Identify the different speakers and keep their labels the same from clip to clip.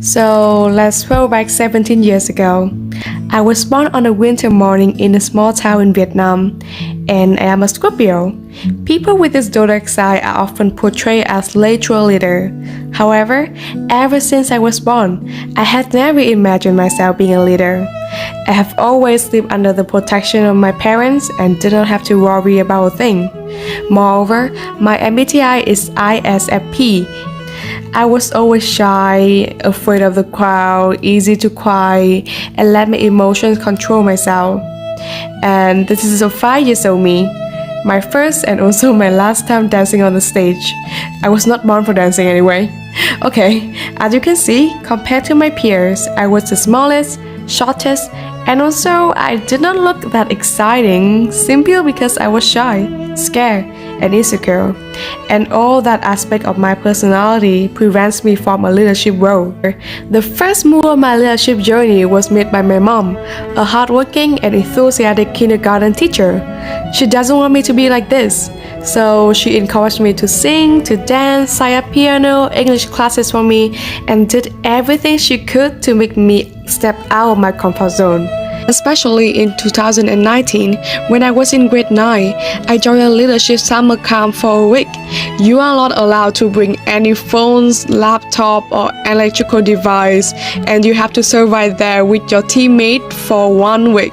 Speaker 1: So let's throw back 17 years ago. I was born on a winter morning in a small town in Vietnam, and I am a Scorpio. People with this zodiac sign are often portrayed as literal leader. However, ever since I was born, I had never imagined myself being a leader. I have always lived under the protection of my parents and did not have to worry about a thing. Moreover, my MBTI is ISFP. I was always shy, afraid of the crowd, easy to cry, and let my emotions control myself. And this is a 5 years old me, my first and also my last time dancing on the stage. I was not born for dancing anyway. Okay, as you can see, compared to my peers, I was the smallest, shortest, and also I did not look that exciting simply because I was shy, scared, and insecure. And all that aspect of my personality prevents me from a leadership role. The first move of my leadership journey was made by my mom, a hardworking and enthusiastic kindergarten teacher. She doesn't want me to be like this, so she encouraged me to sing, to dance, sign up piano, English classes for me, and did everything she could to make me step out of my comfort zone. Especially in 2019, when I was in grade 9, I joined a leadership summer camp for a week. You are not allowed to bring any phones, laptop, or electrical device, and you have to survive there with your teammate for 1 week.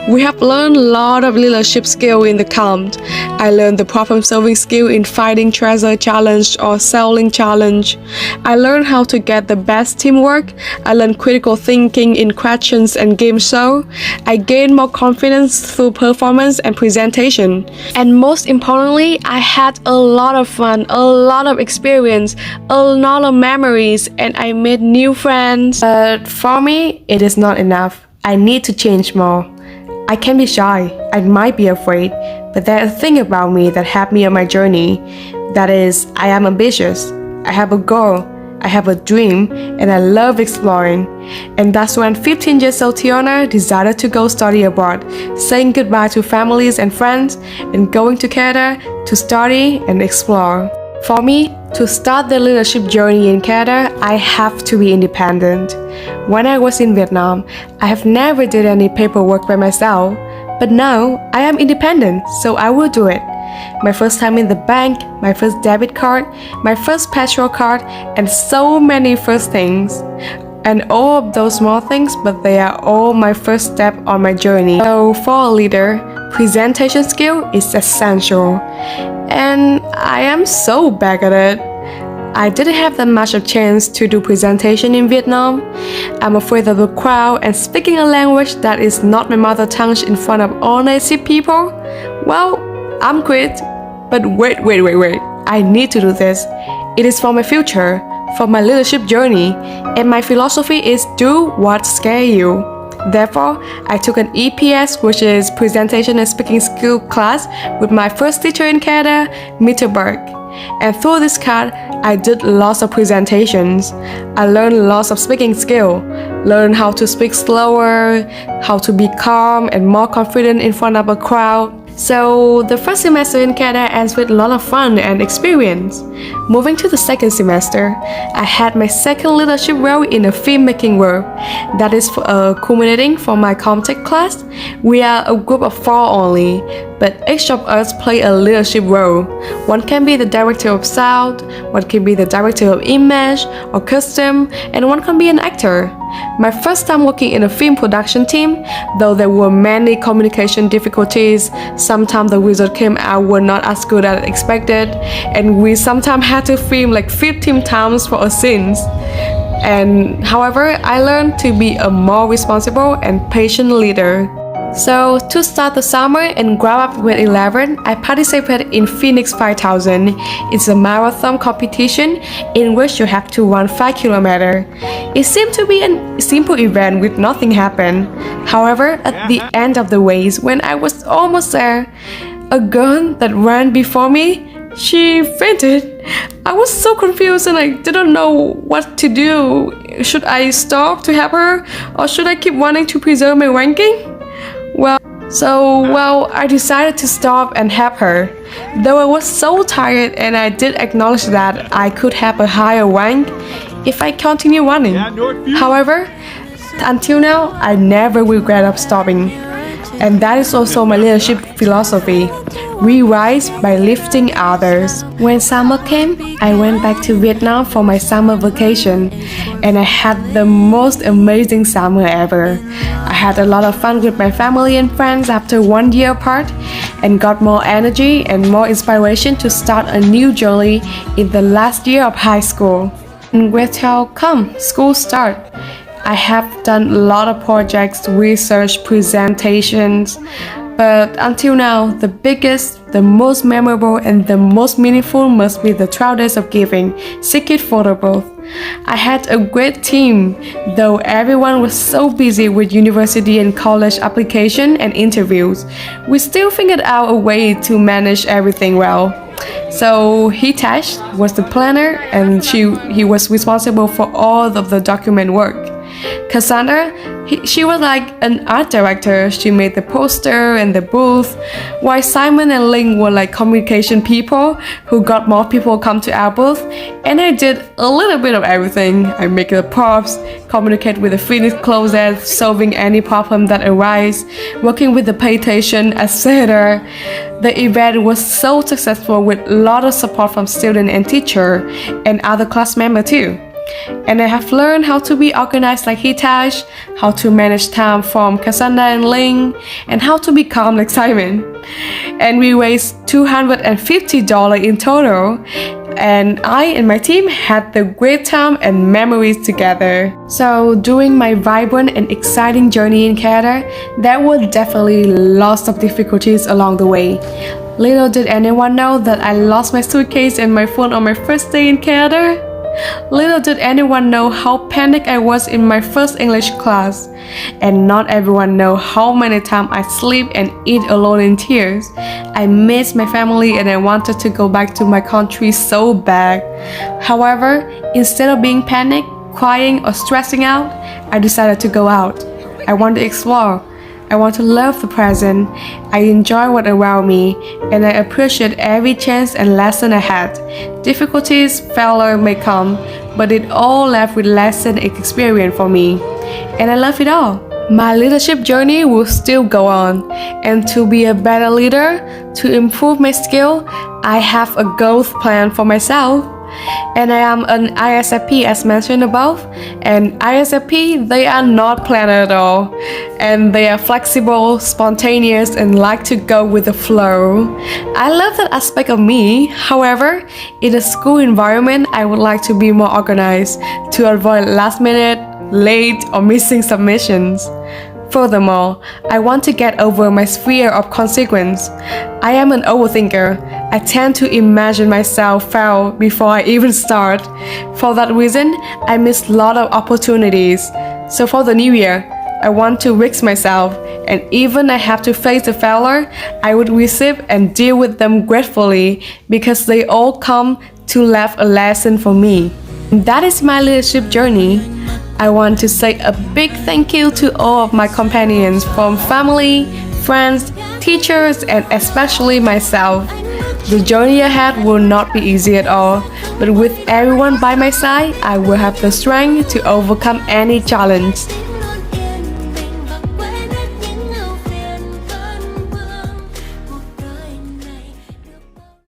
Speaker 1: We have learned a lot of leadership skill in the camp. I learned the problem-solving skill in fighting treasure challenge or selling challenge. I learned how to get the best teamwork. I learned critical thinking in questions and game show. I gained more confidence through performance and presentation. And most importantly, I had a lot of fun, a lot of experience, a lot of memories, and I made new friends. But for me, it is not enough. I need to change more. I can be shy, I might be afraid, but there's a thing about me that helped me on my journey. That is, I am ambitious. I have a goal, I have a dream, and I love exploring. And that's when 15 years old Tiana decided to go study abroad, saying goodbye to families and friends, and going to Canada to study and explore. For me, to start the leadership journey in Canada, I have to be independent. When I was in Vietnam, I have never did any paperwork by myself, but now I am independent, so I will do it. My first time in the bank, my first debit card, my first petrol card, and so many first things. And all of those small things, but they are all my first step on my journey. So for a leader, presentation skill is essential. And I am so bad at it. I didn't have that much of chance to do presentation in Vietnam. I'm afraid of the crowd and speaking a language that is not my mother tongue in front of all native people. Well, I'm quit. But wait. I need to do this. It is for my future, for my leadership journey, and my philosophy is do what scares you. Therefore, I took an EPS, which is Presentation and Speaking Skill class, with my first teacher in Canada, Mr. Berg. And through this class, I did lots of presentations. I learned lots of speaking skill, learned how to speak slower, how to be calm and more confident in front of a crowd. So the first semester in Canada ends with a lot of fun and experience. Moving to the second semester, I had my second leadership role in a filmmaking world. That is culminating for my Comtech class. We are a group of 4 only, but each of us play a leadership role. One can be the director of sound, one can be the director of image or costume, and one can be an actor. My first time working in a film production team, though there were many communication difficulties, sometimes the result came out were not as good as expected, and we sometimes had to film like 15 times for a scene. And however, I learned to be a more responsible and patient leader. So to start the summer in grab up grade 11, I participated in Phoenix 5000. It's a marathon competition in which you have to run 5 kilometers. It seemed to be a simple event with nothing happen. However, at the end of the race, when I was almost there, a girl that ran before me, she fainted. I was so confused and I didn't know what to do. Should I stop to help her or should I keep running to preserve my ranking? Well, I decided to stop and help her. Though I was so tired and I did acknowledge that I could have a higher rank, if I continue running. However, until now, I never regret of stopping. And that is also my leadership philosophy. We rise by lifting others. When summer came, I went back to Vietnam for my summer vacation, and I had the most amazing summer ever. I had a lot of fun with my family and friends after 1 year apart, and got more energy and more inspiration to start a new journey in the last year of high school. And wait till come school start. I have done a lot of projects, research, presentations, but until now, the biggest, the most memorable, and the most meaningful must be the 12 Days of Giving, Secret Photo Booth. I had a great team, though everyone was so busy with university and college application and interviews. We still figured out a way to manage everything well. So Hitesh was the planner, and he was responsible for all of the document work. Cassandra, she was like an art director. She made the poster and the booth, while Simon and Ling were like communication people who got more people come to our booth, and I did a little bit of everything. I make the props, communicate with the finished closet, solving any problem that arise, working with the paytation, etc. The event was so successful with a lot of support from student and teacher and other class member too. And I have learned how to be organized like Hitesh, how to manage time from Cassandra and Ling, and how to be calm like Simon. And we raised $250 in total, and I and my team had the great time and memories together. So during my vibrant and exciting journey in Canada, there were definitely lots of difficulties along the way. Little did anyone know that I lost my suitcase and my phone on my first day in Canada. Little did anyone know how panicked I was in my first English class, and not everyone know how many times I sleep and eat alone in tears. I miss my family and I wanted to go back to my country so bad. However, instead of being panicked, crying or stressing out, I decided to go out. I want to explore. I want to love the present. I enjoy what around me, and I appreciate every chance and lesson I had. Difficulties, failure may come, but it all left with lesson and experience for me. And I love it all. My leadership journey will still go on, and to be a better leader, to improve my skill, I have a growth plan for myself. And I am an ISFP as mentioned above, and ISFP, they are not planned at all, and they are flexible, spontaneous, and like to go with the flow. I love that aspect of me. However, in a school environment, I would like to be more organized to avoid last minute, late, or missing submissions. Furthermore, I want to get over my fear of consequence. I am an overthinker. I tend to imagine myself fail before I even start. For that reason, I miss a lot of opportunities. So for the new year, I want to risk myself, and even I have to face the failure, I would receive and deal with them gratefully because they all come to leave a lesson for me. That is my leadership journey. I want to say a big thank you to all of my companions from family, friends, teachers, and especially myself. The journey ahead will not be easy at all, but with everyone by my side, I will have the strength to overcome any challenge.